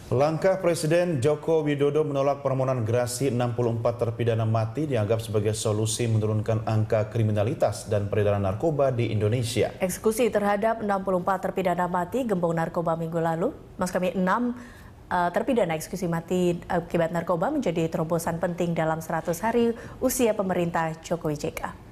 Langkah Presiden Joko Widodo menolak permohonan gerasi 64 terpidana mati dianggap sebagai solusi menurunkan angka kriminalitas dan peredaran narkoba di Indonesia. Eksekusi terhadap 64 terpidana mati gembong narkoba minggu lalu. Maksud kami 6 terpidana eksekusi mati akibat narkoba menjadi terobosan penting dalam 100 hari usia pemerintah Jokowi JK.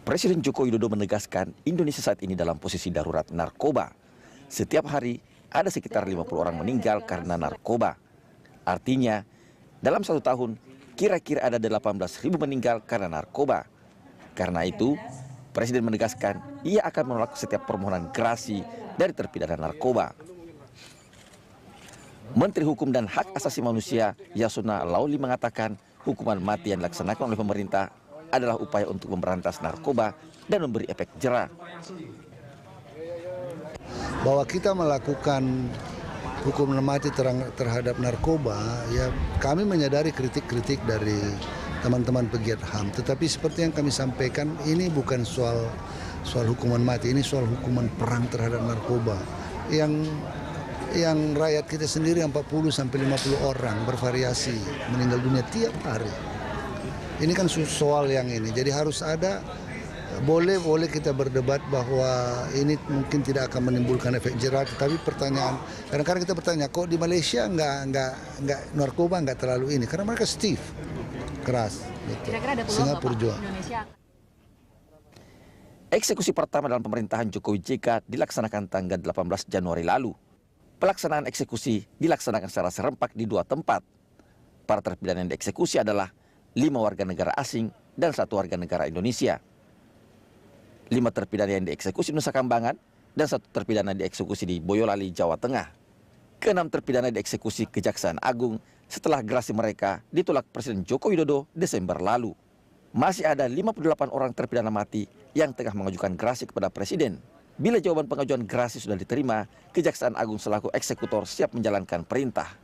Presiden Joko Widodo menegaskan Indonesia saat ini dalam posisi darurat narkoba. Setiap hari ada sekitar 50 orang meninggal karena narkoba. Artinya, dalam 1 tahun kira-kira ada 18.000 meninggal karena narkoba. Karena itu, Presiden menegaskan ia akan menolak setiap permohonan gerasi dari terpidana narkoba. Menteri Hukum dan Hak Asasi Manusia Yasona Lauli mengatakan hukuman mati yang dilaksanakan oleh pemerintah adalah upaya untuk memberantas narkoba dan memberi efek jera. Bahwa kita melakukan hukuman mati terhadap narkoba, ya kami menyadari kritik-kritik dari teman-teman pegiat HAM. Tetapi seperti yang kami sampaikan, ini bukan soal hukuman mati, ini soal hukuman perang terhadap narkoba. Yang rakyat kita sendiri 40 sampai 50 orang bervariasi meninggal dunia tiap hari. Ini kan soal yang ini, jadi harus ada, boleh kita berdebat bahwa ini mungkin tidak akan menimbulkan efek jera, tapi pertanyaan, kadang-kadang kita bertanya, kok di Malaysia nggak narkoba nggak terlalu ini, karena mereka stiff, keras. Gitu. Kira-kira ada peluang Singapura juga. Eksekusi pertama dalam pemerintahan Jokowi JK dilaksanakan tanggal 18 Januari lalu. Pelaksanaan eksekusi dilaksanakan secara serempak di 2 tempat. Para terpidana yang dieksekusi adalah 5 warga negara asing dan 1 warga negara Indonesia. 5 terpidana yang dieksekusi di Nusa Kambangan dan 1 terpidana dieksekusi di Boyolali, Jawa Tengah. Ke-6 terpidana dieksekusi Kejaksaan Agung setelah gerasi mereka ditolak Presiden Joko Widodo Desember lalu. Masih ada 58 orang terpidana mati yang tengah mengajukan gerasi kepada Presiden. Bila jawaban pengajuan gerasi sudah diterima, Kejaksaan Agung selaku eksekutor siap menjalankan perintah.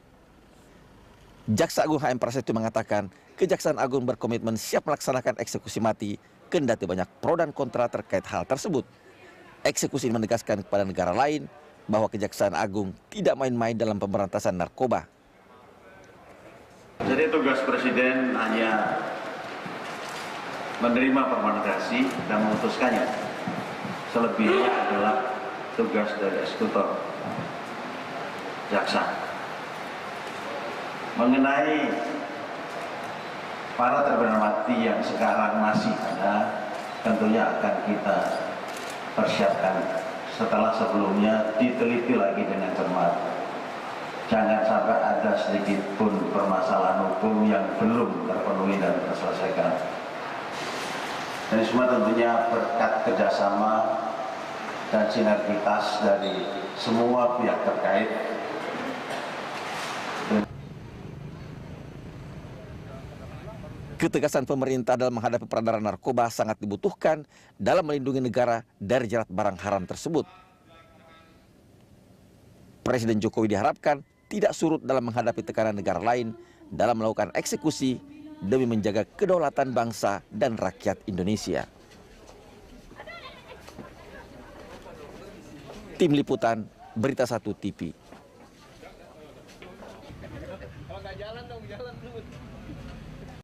Jaksa Agung HM Prasetyo mengatakan, Kejaksaan Agung berkomitmen siap melaksanakan eksekusi mati, kendati banyak pro dan kontra terkait hal tersebut. Eksekusi menegaskan kepada negara lain bahwa Kejaksaan Agung tidak main-main dalam pemberantasan narkoba. Jadi tugas Presiden hanya menerima permohonan gerasi dan memutuskannya. Selebihnya adalah tugas dari eksekutor jaksa. Mengenai para terpidana mati yang sekarang masih ada, tentunya akan kita persiapkan setelah sebelumnya diteliti lagi dengan cermat. Jangan sampai ada sedikit pun permasalahan hukum yang belum terpenuhi dan terselesaikan. Dan semua tentunya berkat kerjasama dan sinergitas dari semua pihak terkait. Ketegasan pemerintah dalam menghadapi peredaran narkoba sangat dibutuhkan dalam melindungi negara dari jerat barang haram tersebut. Presiden Jokowi diharapkan tidak surut dalam menghadapi tekanan negara lain dalam melakukan eksekusi demi menjaga kedaulatan bangsa dan rakyat Indonesia. Tim Liputan, Berita 1 TV.